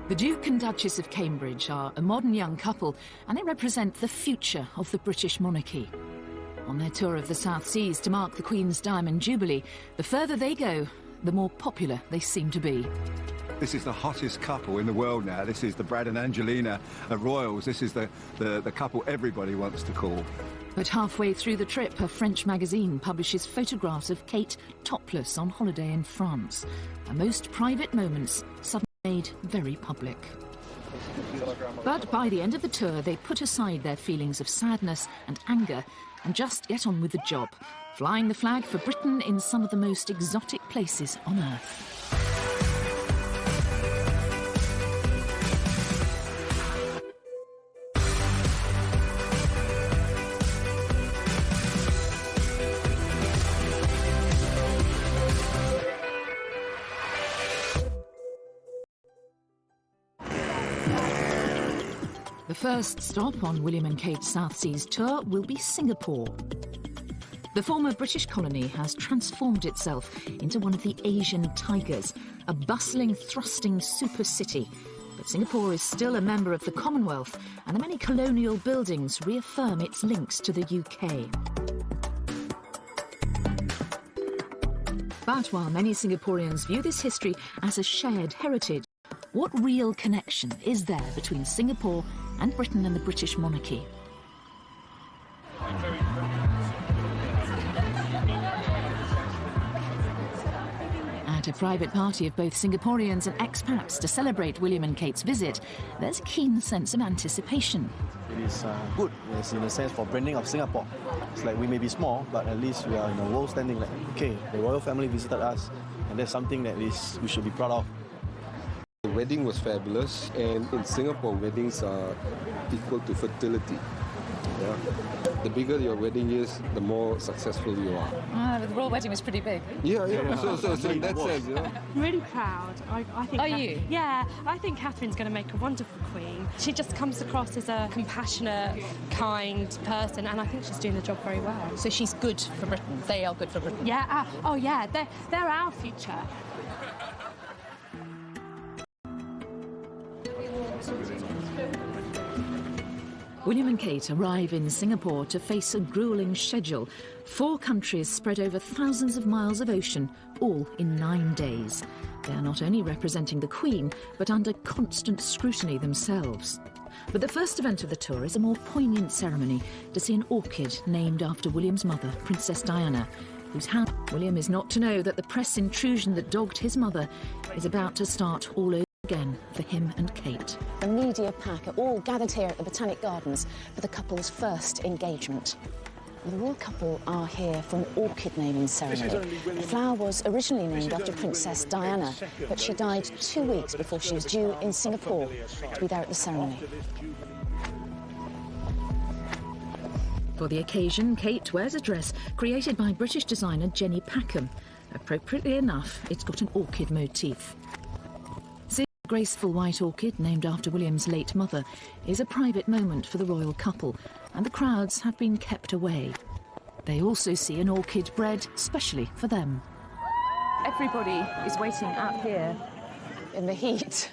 The Duke and Duchess of Cambridge are a modern young couple, and they represent the future of the British monarchy. On their tour of the South Seas to mark the Queen's Diamond Jubilee, the further they go, the more popular they seem to be. This is the hottest couple in the world now. This is the Brad and Angelina royals. This is the couple everybody wants to call. But halfway through the trip, a French magazine publishes photographs of Kate topless on holiday in France. Her most private moments suddenly made very public. But by the end of the tour, they put aside their feelings of sadness and anger and just get on with the job, flying the flag for Britain in some of the most exotic places on earth. The first stop on William and Kate's South Seas tour will be Singapore. The former British colony has transformed itself into one of the Asian tigers, a bustling, thrusting super city. But Singapore is still a member of the Commonwealth, and the many colonial buildings reaffirm its links to the UK. But while many Singaporeans view this history as a shared heritage, what real connection is there between Singapore and Britain and the British monarchy? At a private party of both Singaporeans and expats to celebrate William and Kate's visit, there's a keen sense of anticipation. It is good, yes, in a sense, for branding of Singapore. It's like we may be small, but at least we are in a world standing like, okay, the royal family visited us, and that's something that we should be proud of. The wedding was fabulous, and in Singapore, weddings are equal to fertility. Yeah. The bigger your wedding is, the more successful you are. The royal wedding was pretty big. Yeah. So in that sense, you know. I'm really proud. I think. Are you? Yeah, I think Catherine's going to make a wonderful queen. She just comes across as a compassionate, kind person, and I think she's doing the job very well. So she's good for Britain. They are good for Britain. Yeah. Oh, yeah. They're our future. William and Kate arrive in Singapore to face a gruelling schedule. 4 countries spread over thousands of miles of ocean, all in 9 days. They are not only representing the Queen, but under constant scrutiny themselves. But the first event of the tour is a more poignant ceremony to see an orchid named after William's mother, Princess Diana, whose house William is not to know that the press intrusion that dogged his mother is about to start all over again for him and Kate. The media pack are all gathered here at the Botanic Gardens for the couple's first engagement. The royal couple are here for an orchid naming ceremony. The flower was originally named after Princess Diana, but she died 2 weeks before she was due in Singapore to be there at the ceremony. For the occasion, Kate wears a dress created by British designer Jenny Packham. Appropriately enough, it's got an orchid motif. A graceful white orchid named after William's late mother is a private moment for the royal couple, and the crowds have been kept away. They also see an orchid bred specially for them. Everybody is waiting out here In the heat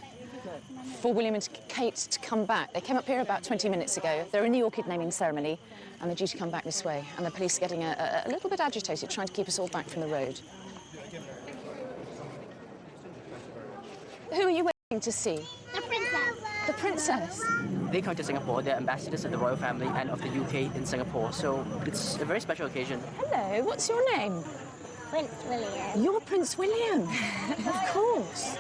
for William and Kate to come back. They came up here about 20 minutes ago. They're in the orchid naming ceremony, and they're due to come back this way. And the police are getting a little bit agitated, trying to keep us all back from the road. Who are you waiting to see? The princess. The princess? They come to Singapore, they're ambassadors of the royal family and of the UK in Singapore, so it's a very special occasion. Hello, what's your name? Prince William. You're Prince William. Of course.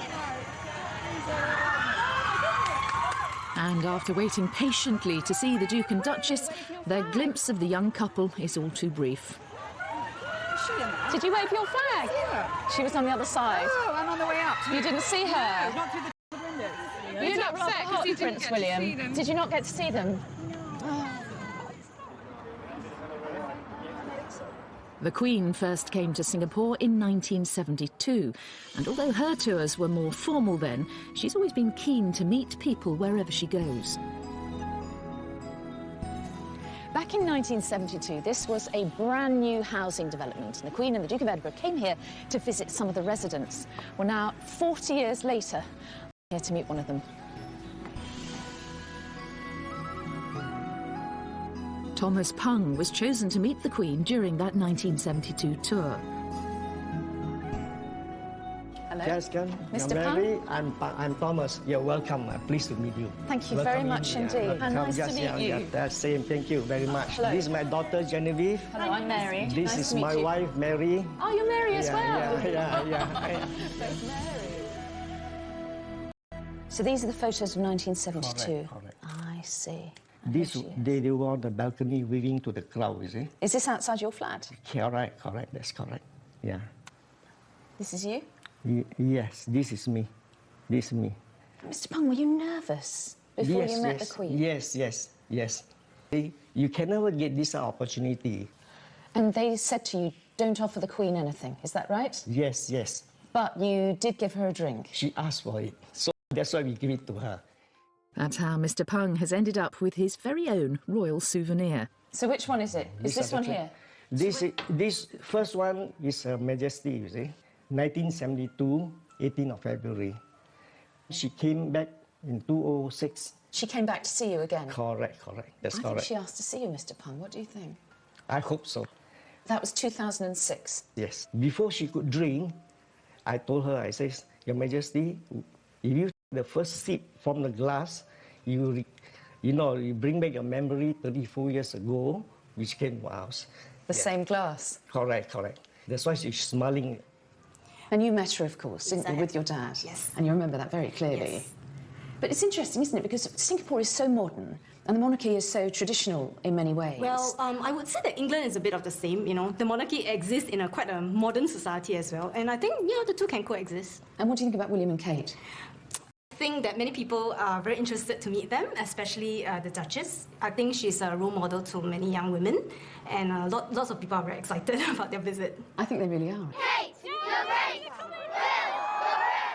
And after waiting patiently to see the Duke and Duchess, their glimpse of the young couple is all too brief. Did you wave your flag? Yeah. She was on the other side. Oh, I'm on the way up. You didn't see her? No, not through the windows. You look rather hot, Prince William. Did you not get to see them? The Queen first came to Singapore in 1972, and although her tours were more formal then, she's always been keen to meet people wherever she goes. Back in 1972, this was a brand new housing development, and the Queen and the Duke of Edinburgh came here to visit some of the residents. Well, now, 40 years later, I'm here to meet one of them. Thomas Pung was chosen to meet the Queen during that 1972 tour. Hello. Yes, Mr. Mary, I'm Thomas. You're welcome. I'm pleased to meet you. Thank you Welcome very much in. indeed. Yeah, Nice yes, to meet yeah, you. Yeah, that's same. Thank you very much. Hello. This is my daughter Genevieve. Hello, I'm Mary. This Nice is to meet my you. wife Mary. Oh, you're Mary as well. Yeah. There's Mary. So these are the photos of 1972. Correct. I see. This they were on the balcony waving to the crowd, you see? Is this outside your flat? Correct. That's correct. Yeah. This is you? Yes, this is me. This is me. Mr. Pung, were you nervous before you met the Queen? Yes. You can never get this opportunity. And they said to you, don't offer the Queen anything, is that right? Yes. But you did give her a drink. She asked for it, so that's why we give it to her. That's how Mr. Pung has ended up with his very own royal souvenir. So which one is it? Is this one here? This first one is Her Majesty, you see. 1972, 18th of February. She came back in 2006. She came back to see you again? Correct. That's I correct. think she asked to see you, Mr. Pung. What do you think? I hope so. That was 2006. Yes. Before she could drink, I told her, I says, Your Majesty, if you take the first sip from the glass, you bring back your memory 34 years ago, which came to us. The same glass? Correct. That's why she's smiling. And you met her, of course, didn't you, with your dad? Yes. And you remember that very clearly. Yes. But it's interesting, isn't it? Because Singapore is so modern and the monarchy is so traditional in many ways. Well, I would say that England is a bit of the same, The monarchy exists in quite a modern society as well. And I think, the two can coexist. And what do you think about William and Kate? I think that many people are very interested to meet them, especially the Duchess. I think she's a role model to many young women. And lots of people are very excited about their visit. I think they really are. Kate, you're great!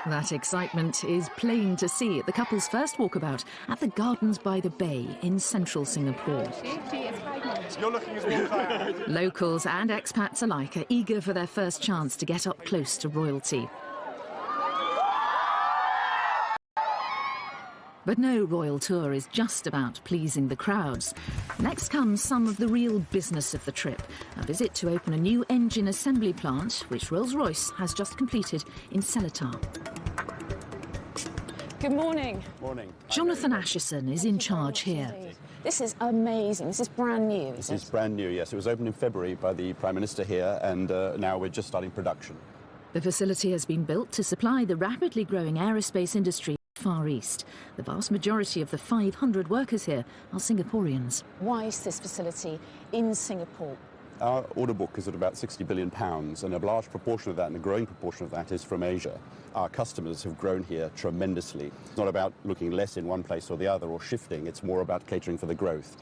That excitement is plain to see at the couple's first walkabout at the Gardens by the Bay in central Singapore. You're looking as well as I am. Locals and expats alike are eager for their first chance to get up close to royalty. But no royal tour is just about pleasing the crowds. Next comes some of the real business of the trip, a visit to open a new engine assembly plant, which Rolls-Royce has just completed in Seletar. Good morning. Morning. Jonathan Asherson is in charge here. This is amazing. This is brand new, This is brand new, yes. It was opened in February by the Prime Minister here, and now we're just starting production. The facility has been built to supply the rapidly growing aerospace industry Far East. The vast majority of the 500 workers here are Singaporeans. Why is this facility in Singapore? Our order book is at about £60 billion, and a large proportion of that, and a growing proportion of that, is from Asia. Our customers have grown here tremendously. It's not about looking less in one place or the other or shifting, it's more about catering for the growth.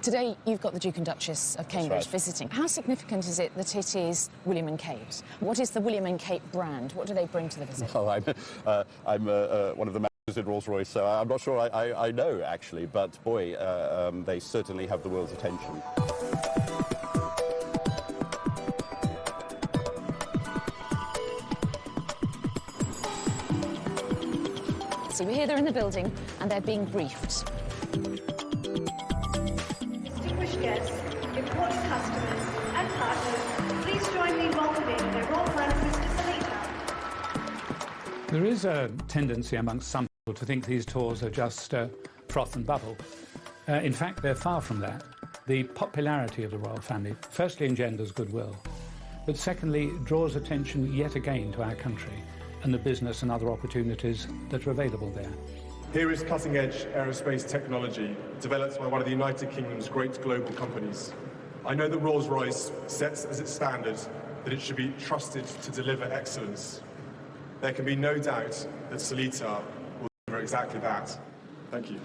Today, you've got the Duke and Duchess of Cambridge right. visiting. How significant is it that it is William and Kate? What is the William and Kate brand? What do they bring to the visit? Oh, I'm one of the managers at Rolls-Royce, so I'm not sure I know, actually, but boy, they certainly have the world's attention. So we're here, they're in the building, and they're being briefed. Distinguished guests, important customers and partners, please join me in welcoming their Royal Highnesses to Seletar. There is a tendency amongst some people to think these tours are just froth and bubble. In fact, they're far from that. The popularity of the royal family firstly engenders goodwill, but secondly draws attention yet again to our country and the business and other opportunities that are available there. Here is cutting-edge aerospace technology developed by one of the United Kingdom's great global companies. I know that Rolls-Royce sets as its standard that it should be trusted to deliver excellence. There can be no doubt that Seletar will deliver exactly that. Thank you.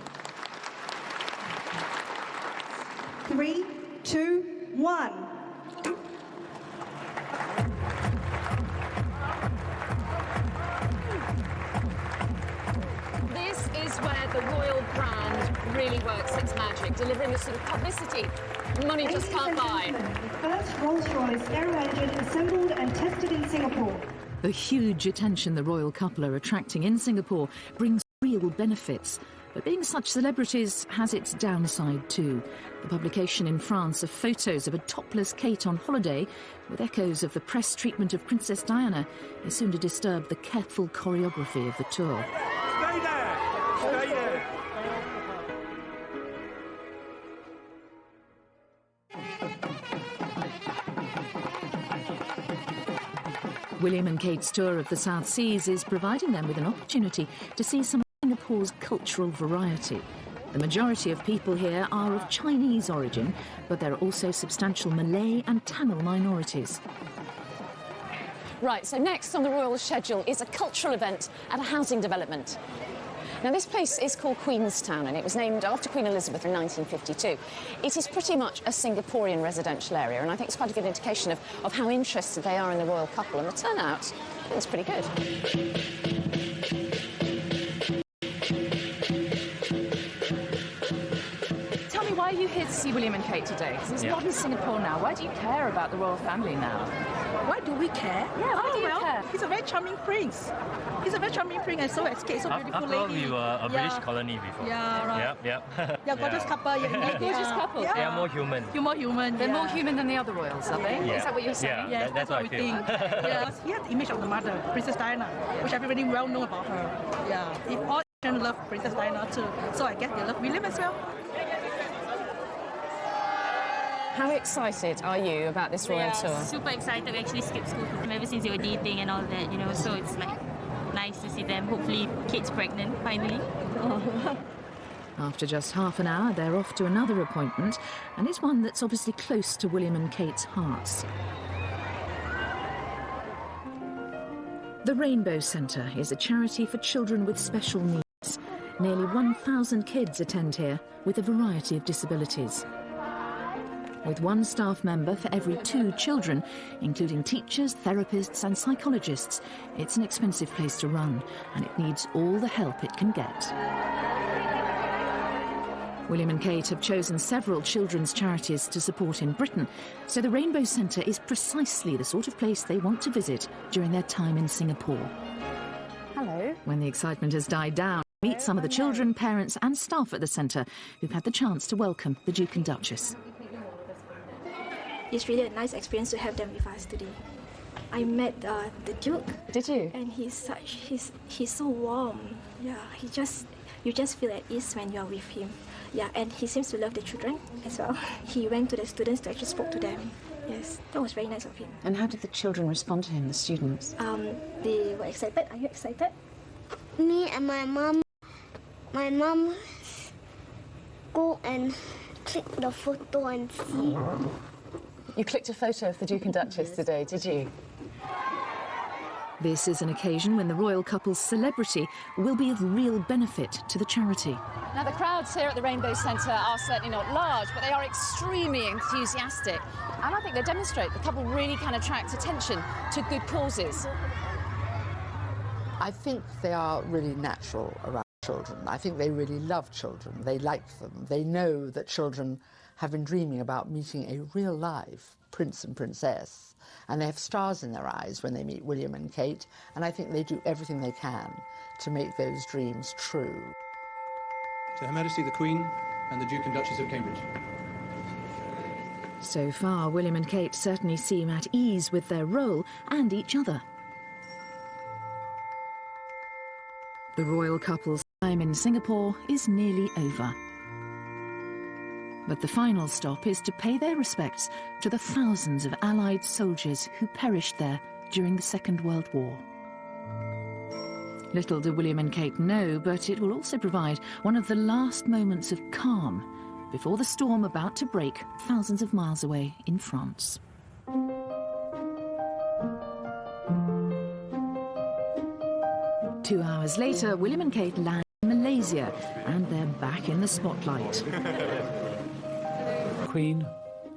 3, 2, 1. This is where the royal brand really works its magic, delivering the sort of publicity money just can't buy. The first Rolls-Royce aero engine assembled and tested in Singapore. The huge attention the royal couple are attracting in Singapore brings real benefits. But being such celebrities has its downside too. The publication in France of photos of a topless Kate on holiday, with echoes of the press treatment of Princess Diana, is soon to disturb the careful choreography of the tour. Stay there! Stay there! William and Kate's tour of the South Seas is providing them with an opportunity to see some of Singapore's cultural variety. The majority of people here are of Chinese origin, but there are also substantial Malay and Tamil minorities. Right, so next on the royal schedule is a cultural event at a housing development. Now, this place is called Queenstown, and it was named after Queen Elizabeth in 1952. It is pretty much a Singaporean residential area, and I think it's quite a good indication of how interested they are in the royal couple, and the turnout is pretty good. Tell me, why are you here to see William and Kate today? Because it's modern Singapore now. Why do you care about the royal family now? Why do we care? Yeah, why do you care? He's a very charming prince. He's a very charming prince and so escaped, so beautiful After all, lady. we were a British colony before. Yeah, right. Yep. Yeah, gorgeous couple. Yeah, gorgeous couple. Yeah. They are more human. You're more human. They're more human than the other royals, are they? Yeah. Is that what you're saying? Yeah, Yes, that's what I we feel. think. Yes, he had the image of the mother, Princess Diana, which everybody well know about her. Yeah, if all Asians love Princess Diana too, so I guess they love William as well. How excited are you about this royal tour? Super excited. We actually skipped school ever since they were dating and all that, you know, so it's like nice to see them. Hopefully Kate's pregnant finally. After just half an hour, they're off to another appointment, and it's one that's obviously close to William and Kate's hearts. The Rainbow Centre is a charity for children with special needs. Nearly 1,000 kids attend here with a variety of disabilities. With one staff member for every 2 children, including teachers, therapists and psychologists, it's an expensive place to run, and it needs all the help it can get. William and Kate have chosen several children's charities to support in Britain, so the Rainbow Centre is precisely the sort of place they want to visit during their time in Singapore. Hello. When the excitement has died down, meet some of the children, parents and staff at the centre who've had the chance to welcome the Duke and Duchess. It's really a nice experience to have them with us today. I met the Duke. Did you? And he's so warm. Yeah, you just feel at ease when you're with him. Yeah, and he seems to love the children as well. He went to the students to actually spoke to them. Yes, that was very nice of him. And how did the children respond to him, the students? They were excited. Are you excited? Me and my mom go and click the photo and see. You clicked a photo of the Duke and Duchess today, did you? This is an occasion when the royal couple's celebrity will be of real benefit to the charity. Now, the crowds here at the Rainbow Centre are certainly not large, but they are extremely enthusiastic. And I think they demonstrate the couple really can attract attention to good causes. I think they are really natural around children. I think they really love children. They like them. They know that children have been dreaming about meeting a real life prince and princess, and they have stars in their eyes when they meet William and Kate, and I think they do everything they can to make those dreams true. To Her Majesty the Queen and the Duke and Duchess of Cambridge. So far, William and Kate certainly seem at ease with their role and each other. The royal couple's time in Singapore is nearly over. But the final stop is to pay their respects to the thousands of Allied soldiers who perished there during the Second World War. Little do William and Kate know, but it will also provide one of the last moments of calm before the storm about to break thousands of miles away in France. Two hours later, William and Kate land in Malaysia, and they're back in the spotlight. Queen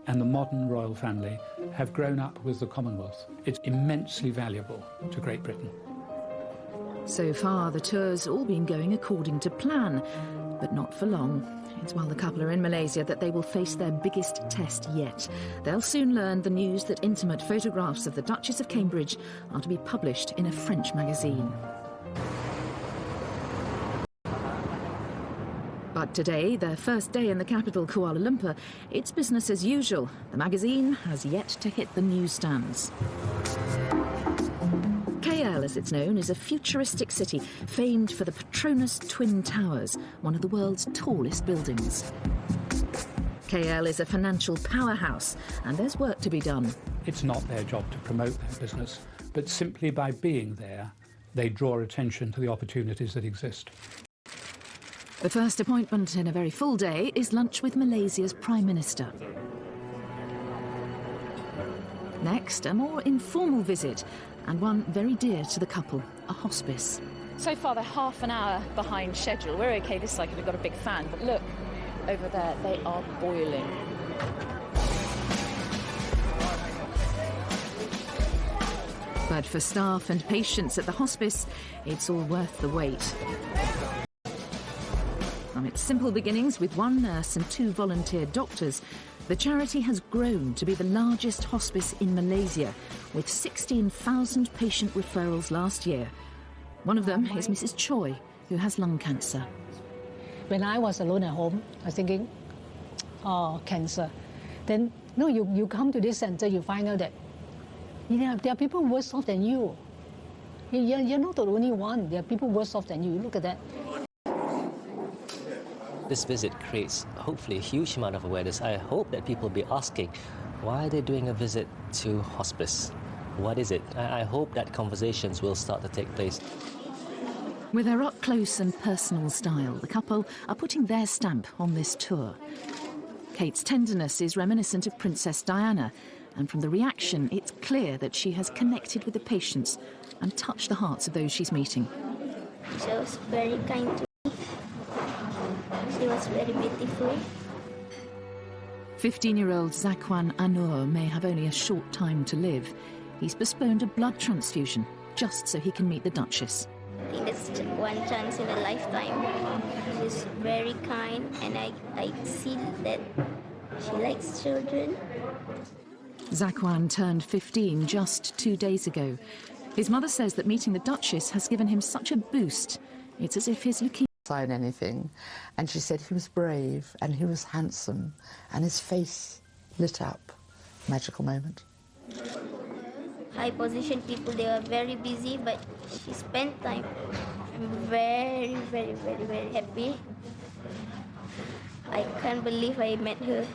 and the modern royal family have grown up with the Commonwealth. It's immensely valuable to Great Britain. So far, the tour's all been going according to plan, but not for long. It's while the couple are in Malaysia that they will face their biggest test yet. They'll soon learn the news that intimate photographs of the Duchess of Cambridge are to be published in a French magazine. But today, their first day in the capital, Kuala Lumpur, it's business as usual. The magazine has yet to hit the newsstands. KL, as it's known, is a futuristic city famed for the Petronas Twin Towers, one of the world's tallest buildings. KL is a financial powerhouse, and there's work to be done. It's not their job to promote their business, but simply by being there, they draw attention to the opportunities that exist. The first appointment in a very full day is lunch with Malaysia's Prime Minister. Next, a more informal visit, and one very dear to the couple, a hospice. So far, they're half an hour behind schedule. We're OK this side because we've got a big fan, but look, over there, they are boiling. But for staff and patients at the hospice, it's all worth the wait. From its simple beginnings with one nurse and 2 volunteer doctors, the charity has grown to be the largest hospice in Malaysia, with 16,000 patient referrals last year. One of them is Mrs. Choi, who has lung cancer. When I was alone at home, I was thinking, oh, cancer. Then, no, you come to this centre, you find out that there are people worse off than you. You're not the only one. There are people worse off than you. Look at that. This visit creates, hopefully, a huge amount of awareness. I hope that people will be asking, why are they doing a visit to hospice? What is it? I hope that conversations will start to take place. With their up-close and personal style, the couple are putting their stamp on this tour. Kate's tenderness is reminiscent of Princess Diana, and from the reaction, it's clear that she has connected with the patients and touched the hearts of those she's meeting. She was very kind to me. She was very beautiful. 15-year-old Zakwan Anur may have only a short time to live. He's postponed a blood transfusion just so he can meet the Duchess. I think that's one chance in a lifetime. She's very kind, and I see that she likes children. Zakwan turned 15 just 2 days ago. His mother says that meeting the Duchess has given him such a boost. It's as if his leukemia... Sign anything, and she said he was brave and he was handsome and his face lit up. Magical moment. High position people, they are very busy, but she spent time. I'm very, very, very, very happy. I can't believe I met her.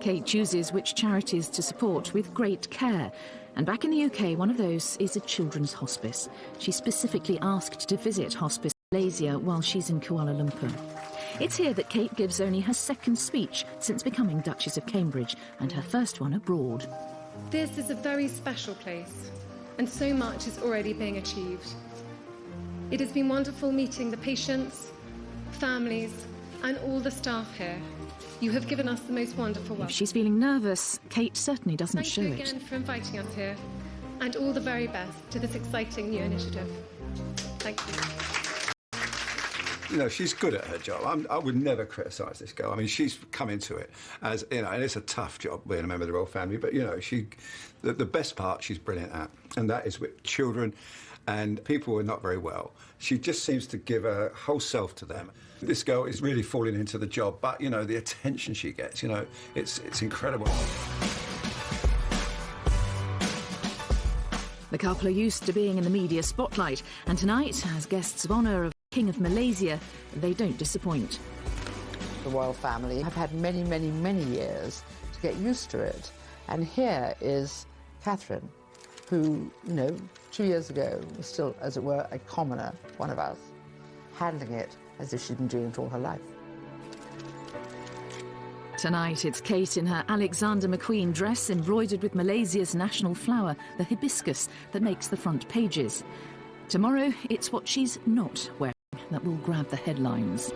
Kate chooses which charities to support with great care. And back in the UK, one of those is a children's hospice. She specifically asked to visit Hospice Malaysia while she's in Kuala Lumpur. It's here that Kate gives only her second speech since becoming Duchess of Cambridge, and her first one abroad. This is a very special place, and so much is already being achieved. It has been wonderful meeting the patients, families, and all the staff here. You have given us the most wonderful welcome. If she's feeling nervous, Kate certainly doesn't show it. Thank you again for inviting us here, and all the very best to this exciting new initiative. Thank you. You know, she's good at her job. I would never criticise this girl. I mean, she's come into it as, you know, and it's a tough job being a member of the royal family, but, you know, the best part she's brilliant at, and that is with children and people who are not very well. She just seems to give her whole self to them. This girl is really falling into the job, but, you know, the attention she gets, you know, it's incredible. The couple are used to being in the media spotlight, and tonight, as guests of honour of King of Malaysia, they don't disappoint. The royal family have had many, many, many years to get used to it. And here is Catherine, who, you know, 2 years ago was still, as it were, a commoner, one of us, handling it as if she'd been doing it all her life. Tonight, it's Kate in her Alexander McQueen dress embroidered with Malaysia's national flower, the hibiscus, that makes the front pages. Tomorrow, it's what she's not wearing that will grab the headlines.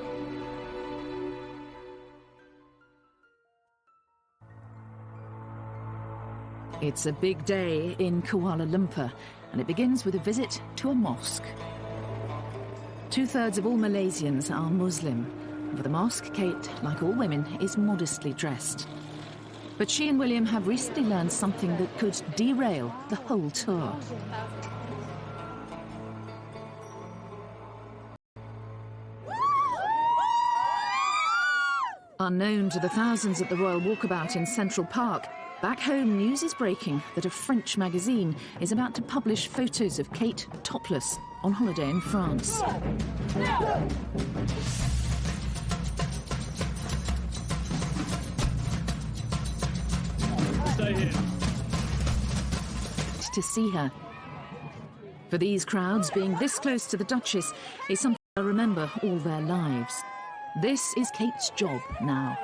It's a big day in Kuala Lumpur, and it begins with a visit to a mosque. 2/3 of all Malaysians are Muslim. For the mosque, Kate, like all women, is modestly dressed. But she and William have recently learned something that could derail the whole tour. Unknown to the thousands at the Royal Walkabout in Central Park, back home news is breaking that a French magazine is about to publish photos of Kate topless on holiday in France. Stay here. To see her. For these crowds, being this close to the Duchess is something they'll remember all their lives. This is Kate's job now.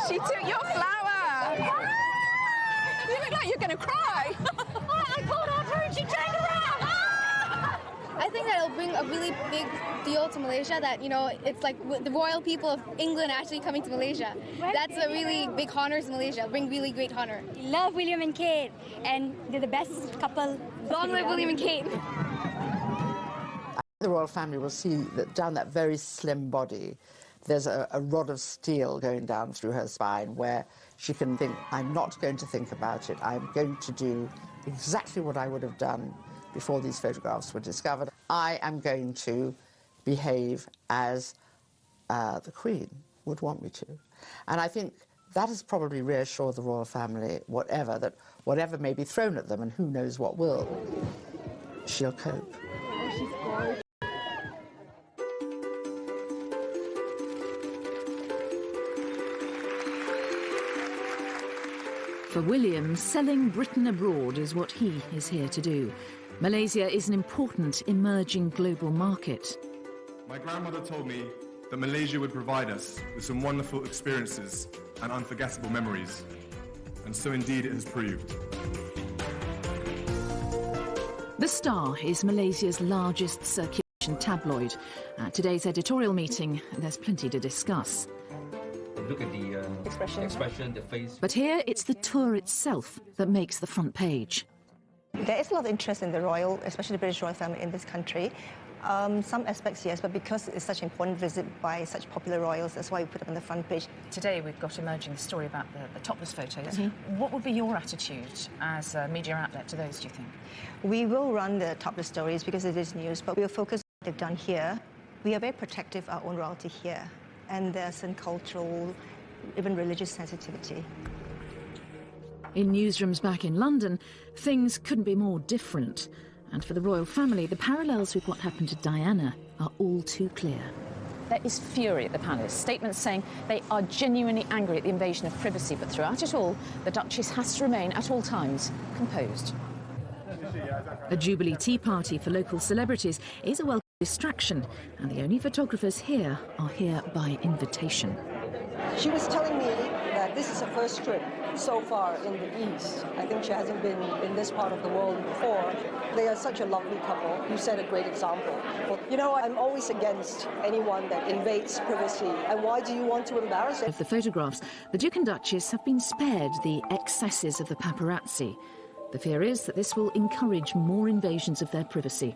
She took your flower! You look like you're going to cry! I called out her and she turned around! I think that it'll bring a really big deal to Malaysia, that, you know, it's like the royal people of England actually coming to Malaysia. That's a really big honor to Malaysia, bring really great honor. Love William and Kate, and they're the best couple. Long live William and Kate. The royal family will see that down that very slim body, there's a rod of steel going down through her spine where she can think, I'm not going to think about it. I'm going to do exactly what I would have done before these photographs were discovered. I am going to behave as the Queen would want me to. And I think that has probably reassured the royal family, whatever may be thrown at them, and who knows what will, she'll cope. For William, selling Britain abroad is what he is here to do. Malaysia is an important emerging global market. My grandmother told me that Malaysia would provide us with some wonderful experiences and unforgettable memories. And so indeed it has proved. The Star is Malaysia's largest circulation tabloid. At today's editorial meeting, there's plenty to discuss. Look at the expression, the face. But here, it's the tour itself that makes the front page. There is a lot of interest in the royal, especially the British royal family in this country. Some aspects, yes, but because it's such an important visit by such popular royals, that's why we put it on the front page. Today we've got emerging the story about the topless photos. Mm-hmm. What would be your attitude as a media outlet to those, do you think? We will run the topless stories because it is news, but we'll focus on what they've done here. We are very protective of our own royalty here, and there's some cultural, even religious sensitivity. In newsrooms back in London, things couldn't be more different. And for the royal family, the parallels with what happened to Diana are all too clear. There is fury at the palace, statements saying they are genuinely angry at the invasion of privacy, but throughout it all, the Duchess has to remain at all times composed. A Jubilee tea party for local celebrities is a welcome distraction, and the only photographers here are here by invitation. She was telling me that this is her first trip so far in the East. I think she hasn't been in this part of the world before. They are such a lovely couple. You set a great example. You know, I'm always against anyone that invades privacy. And why do you want to embarrass it? Of the photographs, the Duke and Duchess have been spared the excesses of the paparazzi. The fear is that this will encourage more invasions of their privacy.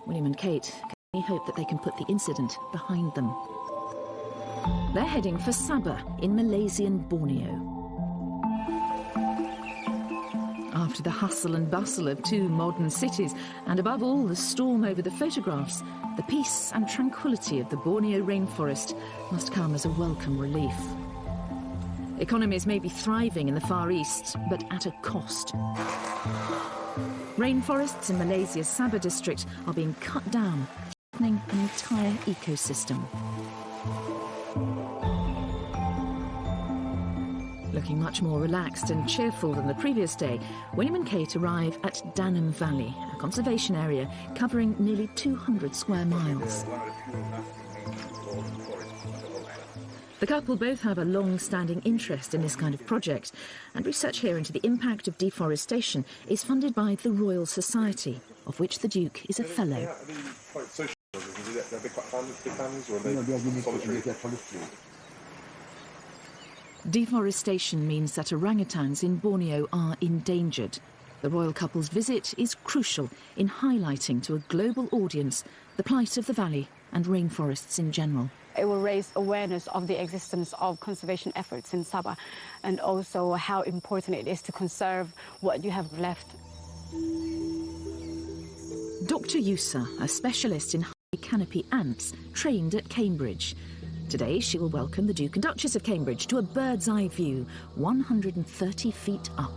William and Kate can only hope that they can put the incident behind them. They're heading for Sabah in Malaysian Borneo. After the hustle and bustle of two modern cities, and above all the storm over the photographs, the peace and tranquility of the Borneo rainforest must come as a welcome relief. Economies may be thriving in the Far East, but at a cost. Rainforests in Malaysia's Sabah district are being cut down, threatening an entire ecosystem. Looking much more relaxed and cheerful than the previous day, William and Kate arrive at Danam Valley, a conservation area covering nearly 200 square miles. The couple both have a long-standing interest in this kind of project, and research here into the impact of deforestation is funded by the Royal Society, of which the Duke is a fellow. Deforestation means that orangutans in Borneo are endangered. The royal couple's visit is crucial in highlighting to a global audience the plight of the valley and rainforests in general. It will raise awareness of the existence of conservation efforts in Sabah, and also how important it is to conserve what you have left. Dr. Yusa, a specialist in high canopy ants, trained at Cambridge. Today she will welcome the Duke and Duchess of Cambridge to a bird's eye view, 130 feet up.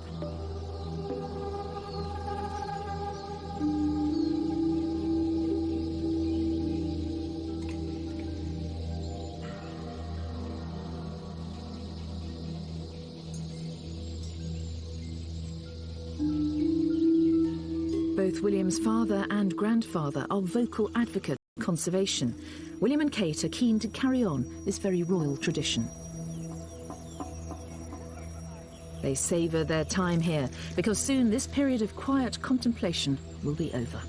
Both William's father and grandfather are vocal advocates of conservation. William and Kate are keen to carry on this very royal tradition. They savour their time here because soon this period of quiet contemplation will be over.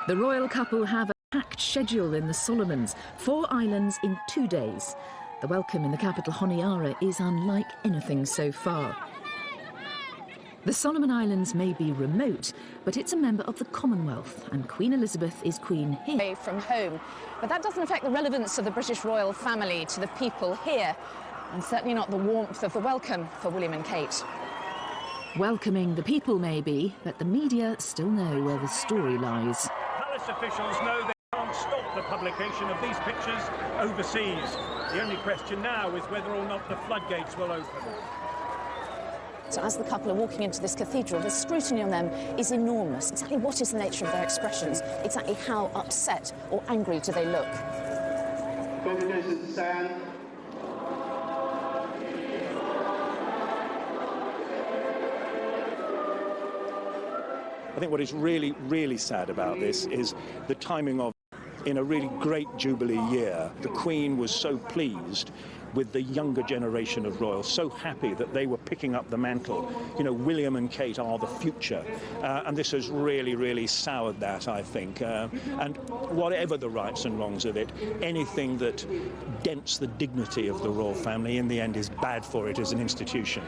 The royal couple have a packed schedule in the Solomons, 4 islands in 2 days. The welcome in the capital Honiara is unlike anything so far. The Solomon Islands may be remote, but it's a member of the Commonwealth, and Queen Elizabeth is queen here. Away from home. But that doesn't affect the relevance of the British royal family to the people here, and certainly not the warmth of the welcome for William and Kate. Welcoming the people maybe, but the media still know where the story lies. Palace officials know they can't stop the publication of these pictures overseas. The only question now is whether or not the floodgates will open. So as the couple are walking into this cathedral, the scrutiny on them is enormous. Exactly what is the nature of their expressions? Exactly how upset or angry do they look? Congregation stand. I think what is really, really sad about this is the timing of, in a really great Jubilee year, the Queen was so pleased with the younger generation of royals, so happy that they were picking up the mantle. You know, William and Kate are the future, and this has really, really soured that, I think. And whatever the rights and wrongs of it, anything that dents the dignity of the royal family in the end is bad for it as an institution.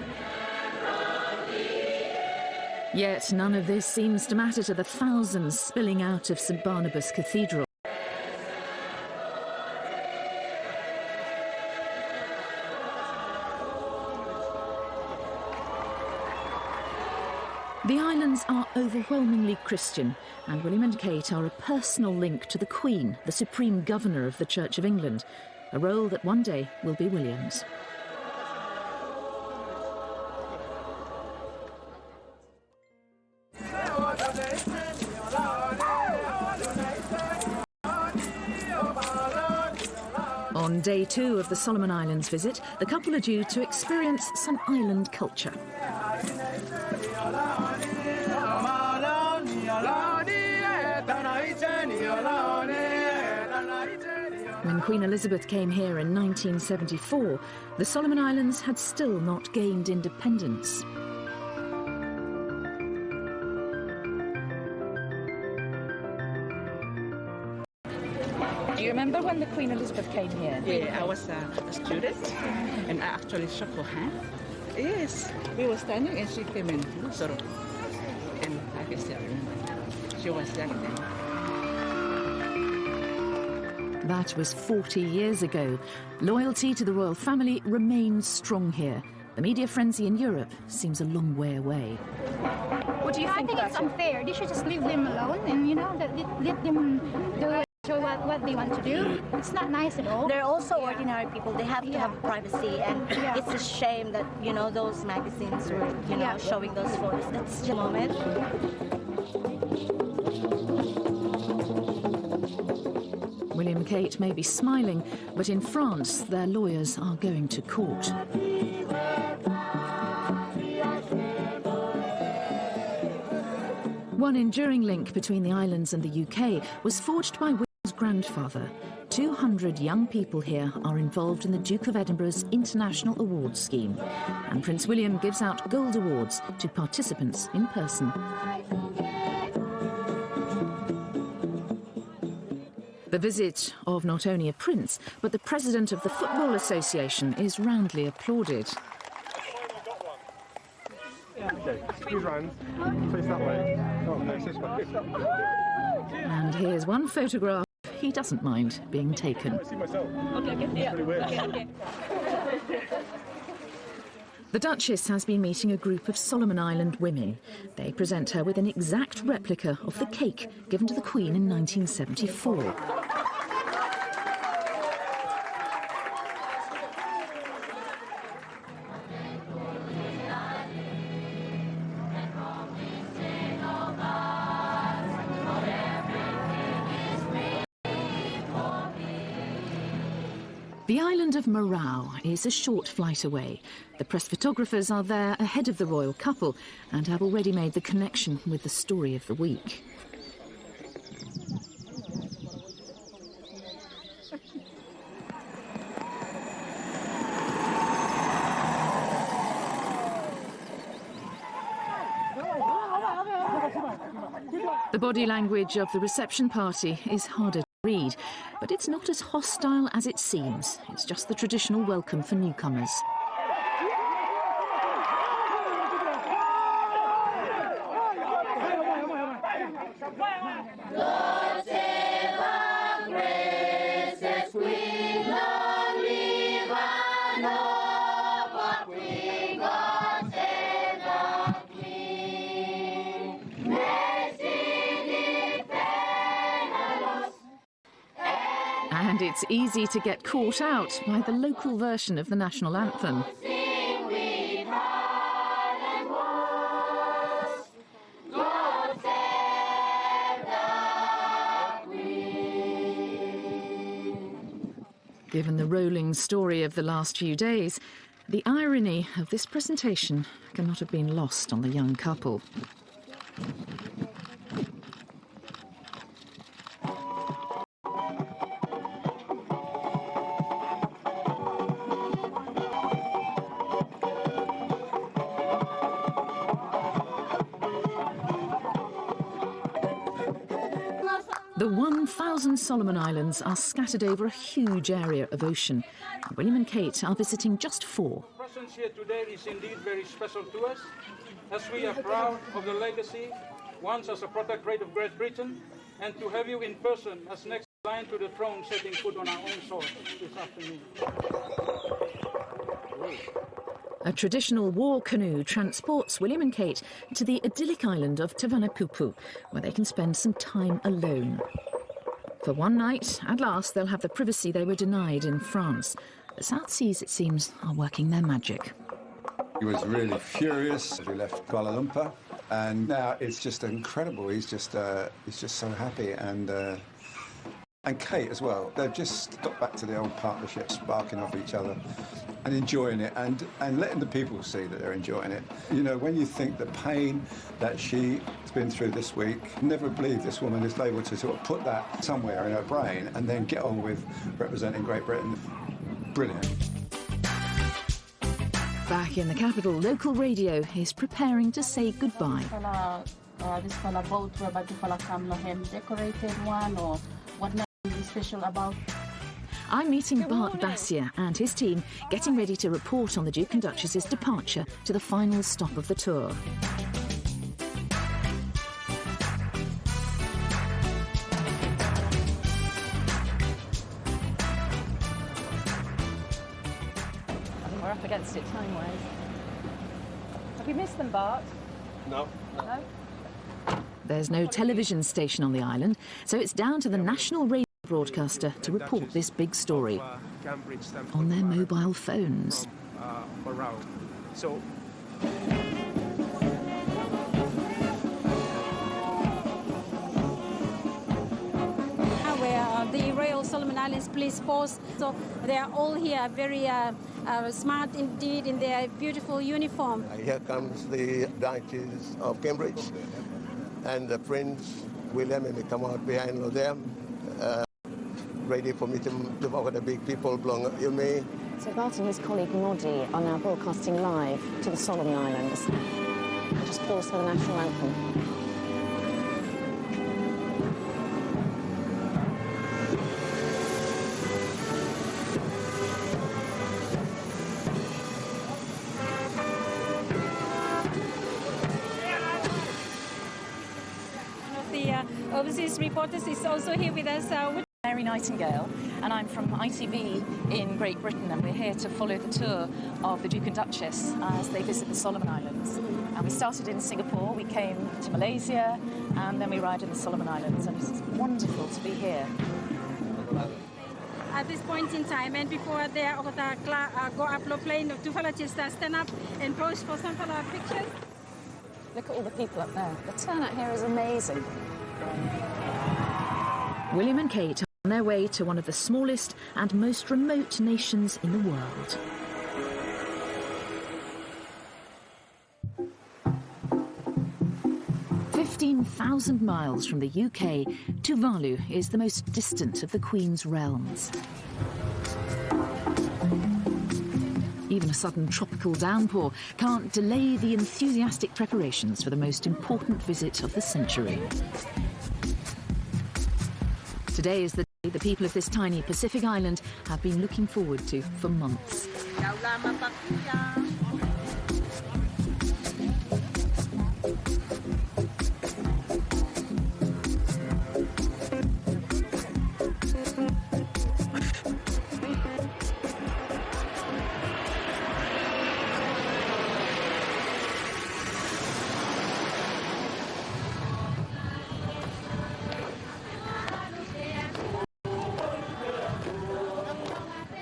Yet none of this seems to matter to the thousands spilling out of St Barnabas Cathedral. The islands are overwhelmingly Christian, and William and Kate are a personal link to the Queen, the Supreme Governor of the Church of England, a role that one day will be William's. On day 2 of the Solomon Islands visit, the couple are due to experience some island culture. When Queen Elizabeth came here in 1974, the Solomon Islands had still not gained independence. Do you remember when the Queen Elizabeth came here? Yeah, I was a student, and I actually shook her hand. Yes, we were standing and she came in, sort of, and I can still remember. She was young then. That was 40 years ago. Loyalty to the royal family remains strong here. The media frenzy in Europe seems a long way away. What do you think? I think it's unfair. They should just leave them alone and, you know, let them do what they want to do. It's not nice at all. They're also ordinary people. They have to have privacy, and it's a shame that, you know, those magazines were, you know, showing those photos. That's just a moment. William and Kate may be smiling, but in France, their lawyers are going to court. One enduring link between the islands and the UK was forged by William's grandfather. 200 young people here are involved in the Duke of Edinburgh's International Awards scheme, and Prince William gives out gold awards to participants in person. The visit of not only a prince, but the president of the Football Association is roundly applauded. Okay, squeeze round, face that way. Oh, no, this way. And here's one photograph. he doesn't mind being taken. The Duchess has been meeting a group of Solomon Island women. They present her with an exact replica of the cake given to the Queen in 1974. The island of Marau is a short flight away. The press photographers are there ahead of the royal couple and have already made the connection with the story of the week. The body language of the reception party is harder to read, but it's not as hostile as it seems. It's just the traditional welcome for newcomers. And it's easy to get caught out by the local version of the national anthem. Given the rolling story of the last few days, the irony of this presentation cannot have been lost on the young couple. The 1,000 Solomon Islands are scattered over a huge area of ocean. William and Kate are visiting just 4. Your presence here today is indeed very special to us, as we are proud of the legacy, once as a protectorate of Great Britain, and to have you in person as next in line to the throne setting foot on our own soil this afternoon. A traditional war canoe transports William and Kate to the idyllic island of Tavanapupu, where they can spend some time alone. For one night, at last, they'll have the privacy they were denied in France. The South Seas, it seems, are working their magic. He was really furious as we left Kuala Lumpur, and now it's just incredible. He's just so happy, and Kate as well. They've just got back to the old partnership, sparking off each other and enjoying it, and letting the people see that they're enjoying it. You know, when you think the pain that she's been through this week, never believe this woman is able to sort of put that somewhere in her brain and then get on with representing Great Britain. Brilliant. Back in the capital, local radio is preparing to say goodbye. This color boat decorated one, or what is special about? I'm meeting Bart Bassier and his team, getting ready to report on the Duke and Duchess's departure to the final stop of the tour. I think we're up against it time-wise. Have you missed them, Bart? No. No? There's no television station on the island, so it's down to the national radio broadcaster to report this big story on their mobile phones. So where the Royal Solomon Islands Police Force, so they are all here very smart indeed in their beautiful uniform. Here comes the Duchess of Cambridge and the Prince William, and they come out behind them. Ready for me to walk with the big people along Yume. So Bart and his colleague Noddy are now broadcasting live to the Solomon Islands. Just pause for the national anthem. One of the overseas reporters is also here with us. Mary Nightingale, and I'm from ITV in Great Britain, and we're here to follow the tour of the Duke and Duchess as they visit the Solomon Islands. And we started in Singapore, we came to Malaysia, and then we arrived in the Solomon Islands, and it's wonderful to be here. At this point in time, and before they go up the plane, two fellows just stand up and pose for some pictures. Look at all the people up there. The turnout here is amazing. William and Kate are on their way to one of the smallest and most remote nations in the world. "15,000 miles from the UK, Tuvalu is the most distant of the Queen's realms. Even a sudden tropical downpour can't delay the enthusiastic preparations for the most important visit of the century. Today is the day the people of this tiny Pacific island have been looking forward to for months.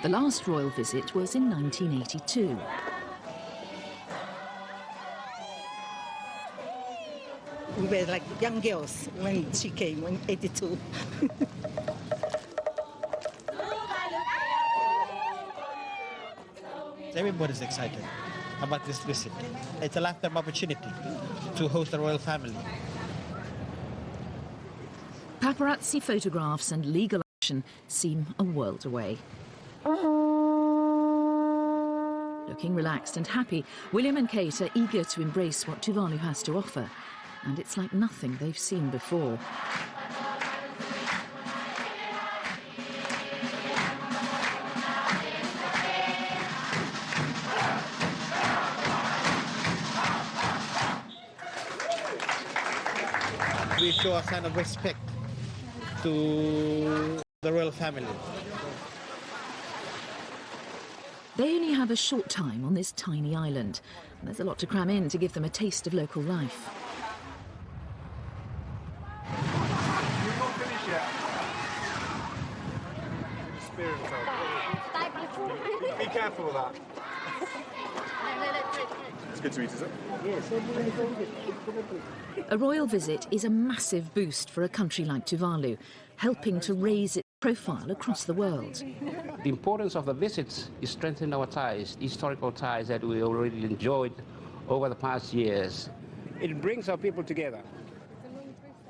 The last royal visit was in 1982. We were like young girls when she came in 82. Everybody's excited about this visit. It's a lifetime opportunity to host the royal family. Paparazzi photographs and legal action seem a world away. Looking relaxed and happy, William and Kate are eager to embrace what Tuvalu has to offer, and it's like nothing they've seen before. We show a sign of respect to the royal family. They only have a short time on this tiny island, and there's a lot to cram in to give them a taste of local life. You're not finished yet. Be careful of that. It's good to eat, is it? Yes. A royal visit is a massive boost for a country like Tuvalu, helping to raise its profile across the world. The importance of the visits is strengthening our ties, historical ties that we already enjoyed over the past years. It brings our people together.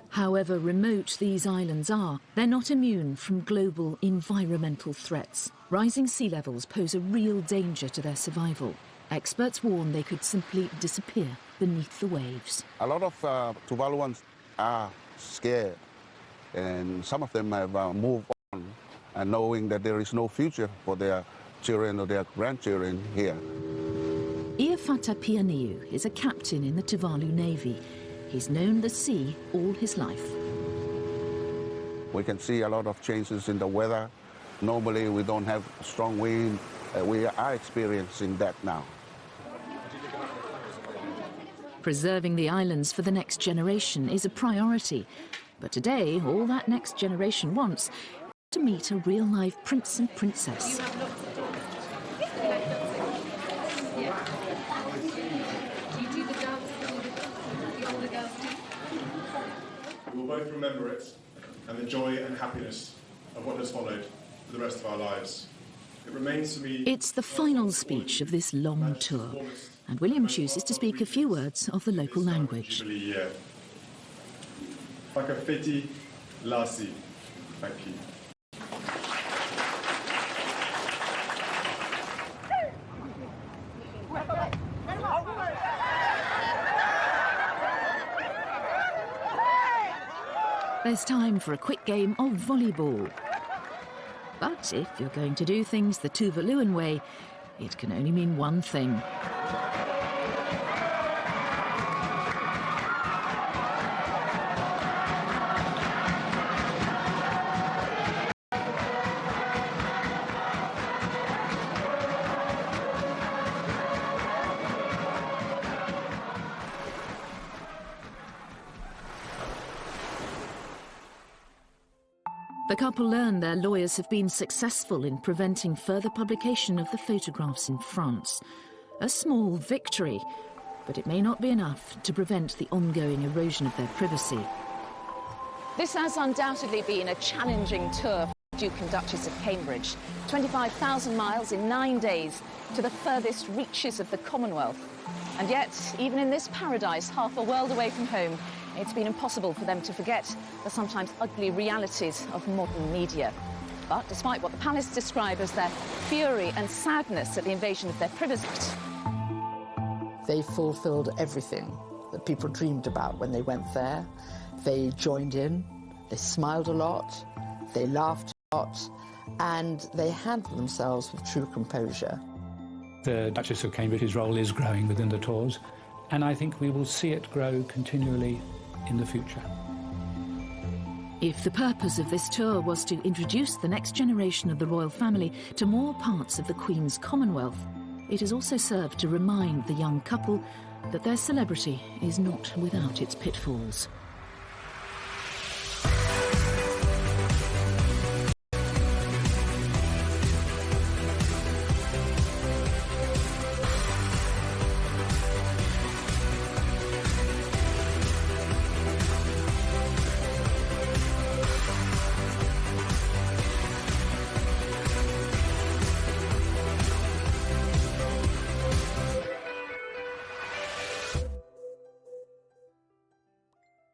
However remote these islands are, they're not immune from global environmental threats. Rising sea levels pose a real danger to their survival. Experts warn they could simply disappear beneath the waves. A lot of Tuvaluans are scared, and some of them have moved on, and knowing that there is no future for their children or their grandchildren here. Iafata Pianiu is a captain in the Tuvalu Navy. He's known the sea all his life. We can see a lot of changes in the weather. Normally we don't have strong wind. We are experiencing that now. Preserving the islands for the next generation is a priority. But today, all that next generation wants is to meet a real-life prince and princess. We will both remember it and the joy and happiness of what has followed for the rest of our lives. It remains for me... It's the final speech of this long tour, and William chooses to speak a few words of the local language. Fakafeti Lasi. Thank you. There's time for a quick game of volleyball. But if you're going to do things the Tuvaluan way, it can only mean one thing. The couple learn their lawyers have been successful in preventing further publication of the photographs in France. A small victory, but it may not be enough to prevent the ongoing erosion of their privacy. This has undoubtedly been a challenging tour for the Duke and Duchess of Cambridge. 25,000 miles in 9 days to the furthest reaches of the Commonwealth. And yet, even in this paradise, half a world away from home, it's been impossible for them to forget the sometimes ugly realities of modern media. But despite what the palace describe as their fury and sadness at the invasion of their privacy, they fulfilled everything that people dreamed about when they went there. They joined in, they smiled a lot, they laughed a lot, and they handled themselves with true composure. The Duchess of Cambridge's role is growing within the tours, and I think we will see it grow continually in the future. If the purpose of this tour was to introduce the next generation of the royal family to more parts of the Queen's Commonwealth, it has also served to remind the young couple that their celebrity is not without its pitfalls.